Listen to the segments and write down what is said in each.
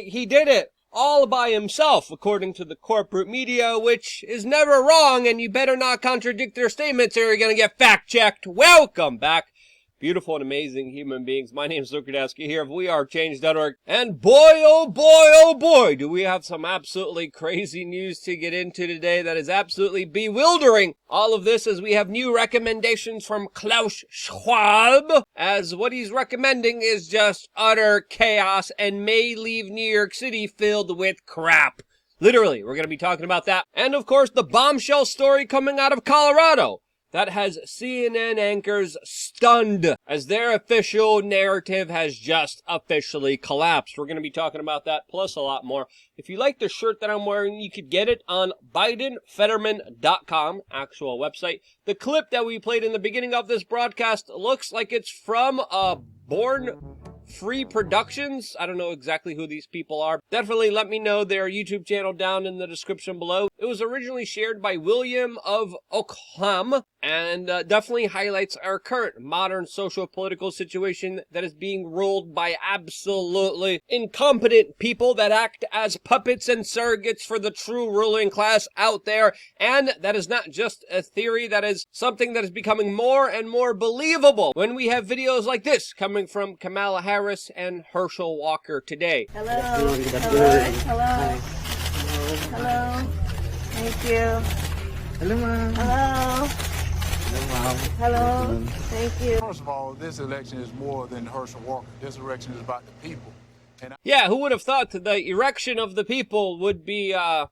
he did it all by himself, according to the corporate media, which is never wrong, and you better not contradict their statements or you're gonna get fact-checked. Welcome back, beautiful and amazing human beings. My name is Luke Rudowski here of WeAreChange.org, and boy, oh boy, do we have some absolutely crazy news to get into today that is absolutely bewildering. All of this as we have new recommendations from Klaus Schwab, as what he's recommending is just utter chaos and may leave New York City filled with crap. Literally, we're going to be talking about that. And of course, the bombshell story coming out of Colorado that has CNN anchors stunned as their official narrative has just officially collapsed. We're going to be talking about that, plus a lot more. If you like the shirt that I'm wearing, you could get it on BidenFetterman.com, actual website. The clip that we played in the beginning of this broadcast looks like it's from Born Free Productions. I don't know exactly who these people are. Definitely let me know their YouTube channel down in the description below. It was originally shared by William of Ockham, and definitely highlights our current modern social political situation that is being ruled by absolutely incompetent people that act as puppets and surrogates for the true ruling class out there. And that is not just a theory, that is something that is becoming more and more believable when we have videos like this coming from Kamala Harris and Herschel Walker today. Hello. Hello. Hello. Hello. Thank you. Hello, ma'am. Hello. Hello, ma'am. Hello. Thank you. First of all, this election is more than Herschel Walker. This election is about the people. Yeah, who would have thought that the erection of the people would be a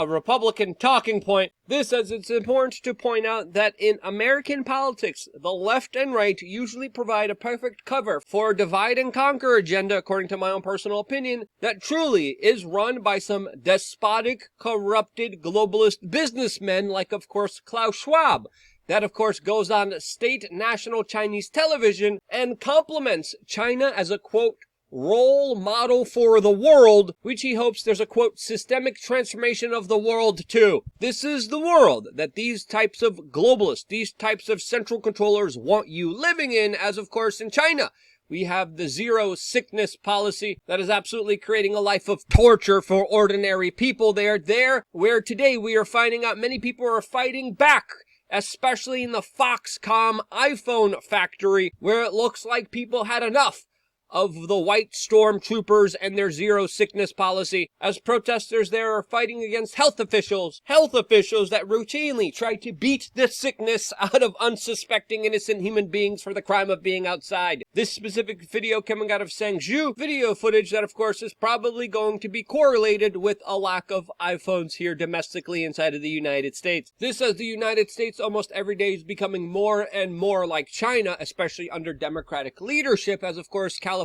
Republican talking point? This, as it's important to point out that in American politics, the left and right usually provide a perfect cover for a divide and conquer agenda, according to my own personal opinion, that truly is run by some despotic, corrupted, globalist businessmen like, of course, Klaus Schwab. That, of course, goes on state national Chinese television and compliments China as a, quote, role model for the world, which he hopes there's a, quote, systemic transformation of the world too. This is the world that these types of globalists, these types of central controllers want you living in, as of course in China. We have the zero sickness policy that is absolutely creating a life of torture for ordinary people there, where today we are finding out many people are fighting back, especially in the Foxconn iPhone factory, where it looks like people had enough of the white stormtroopers and their zero sickness policy, as protesters there are fighting against health officials that routinely try to beat the sickness out of unsuspecting innocent human beings for the crime of being outside. This specific video coming out of Sangzhou, video footage that of course is probably going to be correlated with a lack of iPhones here domestically inside of the United States. This, as the United States almost every day is becoming more and more like China, especially under Democratic leadership, as of course California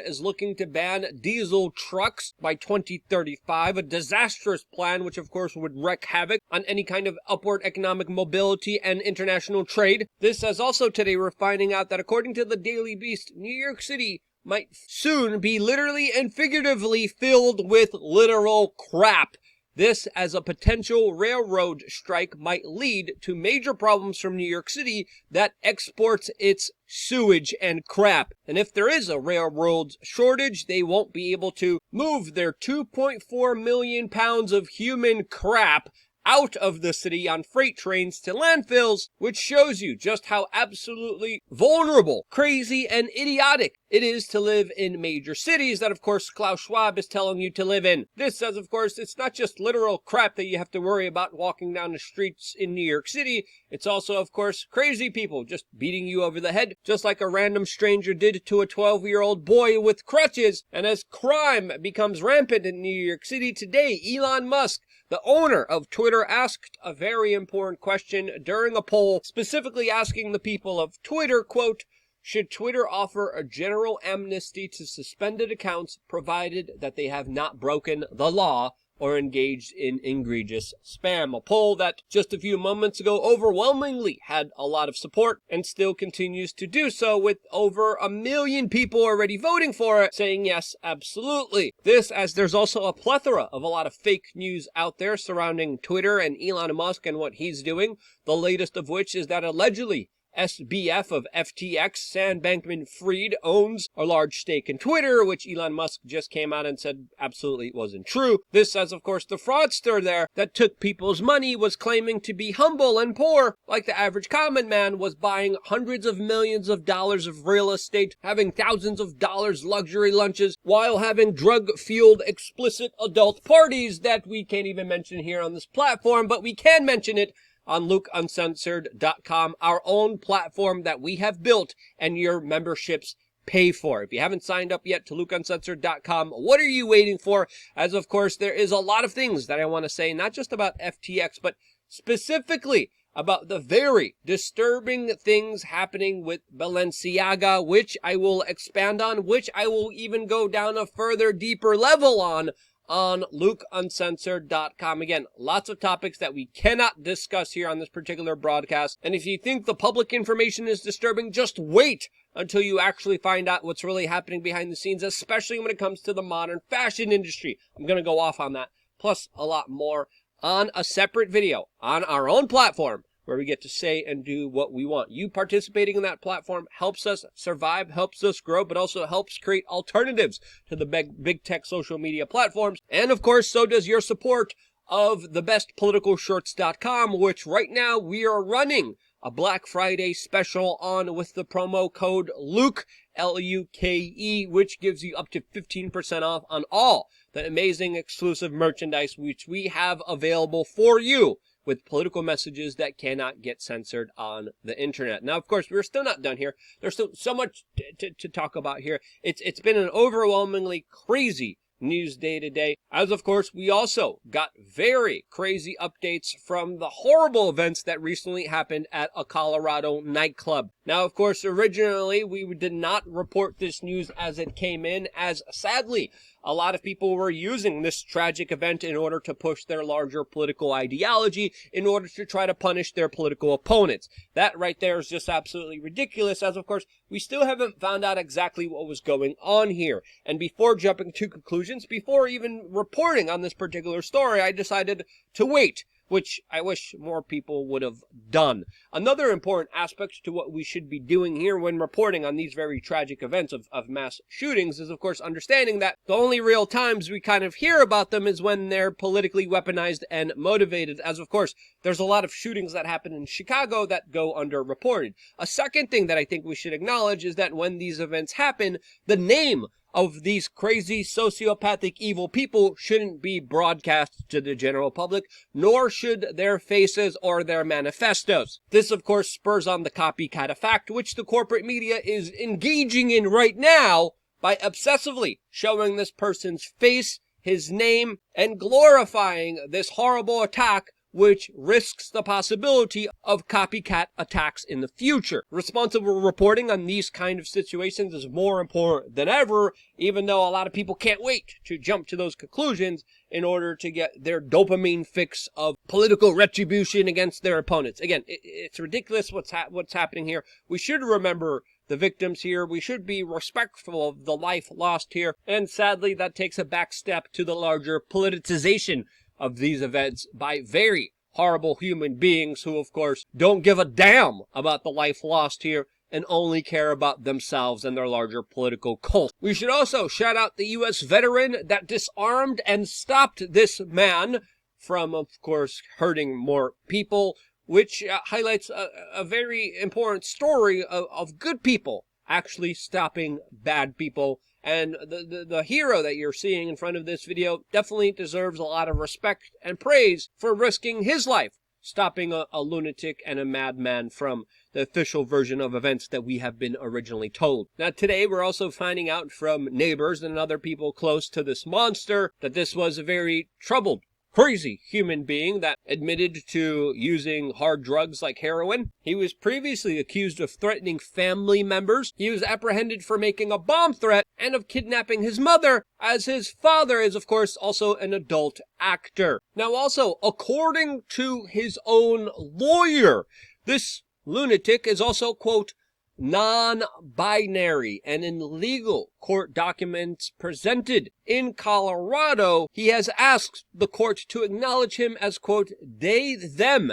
is looking to ban diesel trucks by 2035, a disastrous plan which of course would wreak havoc on any kind of upward economic mobility and international trade. This, as also today we're finding out that according to the Daily Beast, New York City might soon be literally and figuratively filled with literal crap. This, as a potential railroad strike might lead to major problems from New York City that exports its sewage and crap. And if there is a railroad shortage, they won't be able to move their 2.4 million pounds of human crap out of the city on freight trains to landfills, which shows you just how absolutely vulnerable, crazy, and idiotic it is to live in major cities that, of course, Klaus Schwab is telling you to live in. This says, of course, it's not just literal crap that you have to worry about walking down the streets in New York City. It's also, of course, crazy people just beating you over the head, just like a random stranger did to a 12-year-old boy with crutches. And as crime becomes rampant in New York City today, Elon Musk, the owner of Twitter, asked a very important question during a poll, specifically asking the people of Twitter, quote, should Twitter offer a general amnesty to suspended accounts provided that they have not broken the law or engaged in egregious spam? A poll that just a few moments ago overwhelmingly had a lot of support and still continues to do so, with over 1 million people already voting for it, saying yes, absolutely. This, as there's also a plethora of a lot of fake news out there surrounding Twitter and Elon Musk and what he's doing, the latest of which is that allegedly SBF of FTX, Sam Bankman-Fried, owns a large stake in Twitter, which Elon Musk just came out and said absolutely wasn't true. This, as of course the fraudster there that took people's money was claiming to be humble and poor, like the average common man, was buying hundreds of millions of dollars of real estate, having thousands of dollars luxury lunches, while having drug-fueled explicit adult parties that we can't even mention here on this platform, but we can mention it on LukeUncensored.com, our own platform that we have built and your memberships pay for. If you haven't signed up yet to LukeUncensored.com, what are you waiting for? As of course, there is a lot of things that I want to say, not just about FTX, but specifically about the very disturbing things happening with Balenciaga, which I will expand on, which I will even go down a further deeper level on LukeUncensored.com. Again, lots of topics that we cannot discuss here on this particular broadcast. And if you think the public information is disturbing, just wait until you actually find out what's really happening behind the scenes, especially when it comes to the modern fashion industry. I'm going to go off on that, plus a lot more on a separate video on our own platform, where we get to say and do what we want. You participating in that platform helps us survive, helps us grow, but also helps create alternatives to the big tech social media platforms. And of course, so does your support of thebestpoliticalshorts.com, which right now we are running a Black Friday special on with the promo code LUKE, L-U-K-E, which gives you up to 15% off on all the amazing exclusive merchandise which we have available for you, with political messages that cannot get censored on the internet. Now, of course, we're still not done here. There's still so much to talk about here. It's been an overwhelmingly crazy news day today, as of course we also got very crazy updates from the horrible events that recently happened at a Colorado nightclub. Now, of course, originally we did not report this news as it came in, as sadly a lot of people were using this tragic event in order to push their larger political ideology, in order to try to punish their political opponents. That right there is just absolutely ridiculous, as of course we still haven't found out exactly what was going on here. And before jumping to conclusions, before even reporting on this particular story, I decided to wait, which I wish more people would have done. Another important aspect to what we should be doing here when reporting on these very tragic events of mass shootings is, of course, understanding that the only real times we kind of hear about them is when they're politically weaponized and motivated, as, of course, there's a lot of shootings that happen in Chicago that go underreported. A second thing that I think we should acknowledge is that when these events happen, the name of these crazy, sociopathic, evil people shouldn't be broadcast to the general public, nor should their faces or their manifestos. This, of course, spurs on the copycat effect, which the corporate media is engaging in right now by obsessively showing this person's face, his name, and glorifying this horrible attack, which risks the possibility of copycat attacks in the future. Responsible reporting on these kind of situations is more important than ever, even though a lot of people can't wait to jump to those conclusions in order to get their dopamine fix of political retribution against their opponents. Again, it's ridiculous what's happening here. We should remember the victims here. We should be respectful of the life lost here. And sadly, that takes a back step to the larger politicization of these events by very horrible human beings who, of course, don't give a damn about the life lost here and only care about themselves and their larger political cult. We should also shout out the U.S. veteran that disarmed and stopped this man from, of course, hurting more people, which highlights a very important story of good people actually stopping bad people. And the hero that you're seeing in front of this video definitely deserves a lot of respect and praise for risking his life, stopping a lunatic and a madman from the official version of events that we have been originally told. Now, today we're also finding out from neighbors and other people close to this monster that this was a very troubled, crazy human being that admitted to using hard drugs like heroin. He was previously accused of threatening family members. He was apprehended for making a bomb threat and of kidnapping his mother, as his father is, of course, also an adult actor. Now, also, according to his own lawyer, this lunatic is also, quote, non-binary, and in legal court documents presented in Colorado, he has asked the court to acknowledge him as, quote, they, them,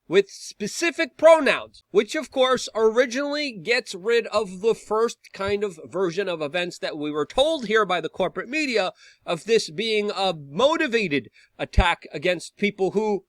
with specific pronouns, which of course originally gets rid of the first kind of version of events that we were told here by the corporate media of this being a motivated attack against people who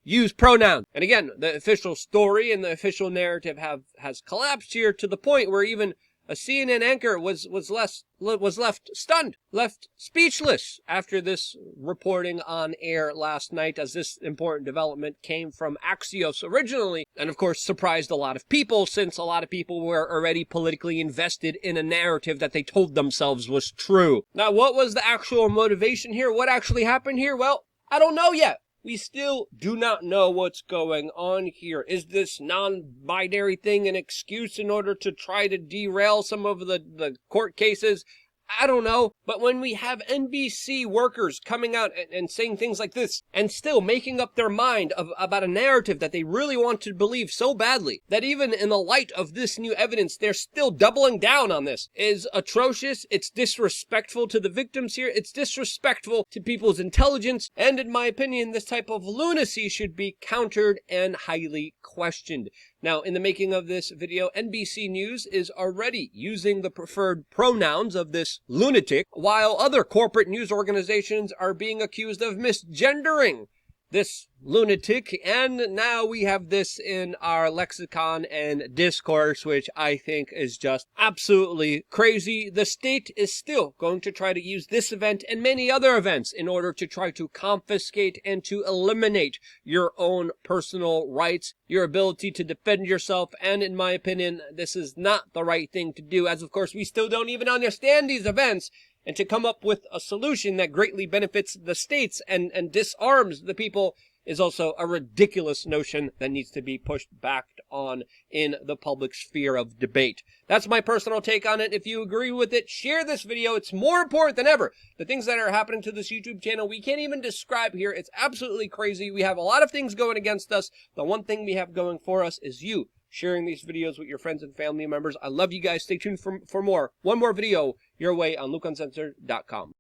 use pronouns. And again, the official story and the official narrative has collapsed here to the point where even a CNN anchor was left stunned, left speechless after this reporting on air last night, as this important development came from Axios originally, and of course surprised a lot of people, since a lot of people were already politically invested in a narrative that they told themselves was true. Now, what was the actual motivation here? What actually happened here? Well, I don't know yet. We still do not know what's going on here. Is this non-binary thing an excuse in order to try to derail some of the court cases? I don't know. But when we have NBC workers coming out and saying things like this, and still making up their mind about a narrative that they really want to believe so badly, that even in the light of this new evidence, they're still doubling down on this, is atrocious. It's disrespectful to the victims here. It's disrespectful to people's intelligence. And in my opinion, this type of lunacy should be countered and highly questioned. Now, in the making of this video, NBC News is already using the preferred pronouns of this lunatic, while other corporate news organizations are being accused of misgendering this lunatic, and now we have this in our lexicon and discourse, which I think is just absolutely crazy. The state is still going to try to use this event and many other events in order to try to confiscate and to eliminate your own personal rights, your ability to defend yourself, and in my opinion, this is not the right thing to do, as of course we still don't even understand these events. And to come up with a solution that greatly benefits the states and disarms the people is also a ridiculous notion that needs to be pushed back on in the public sphere of debate. That's my personal take on it. If you agree with it, share this video. It's more important than ever. The things that are happening to this YouTube channel, we can't even describe here. It's absolutely crazy. We have a lot of things going against us. The one thing we have going for us is you sharing these videos with your friends and family members. I love you guys. Stay tuned for more. One more video your way on LukeUncensored.com.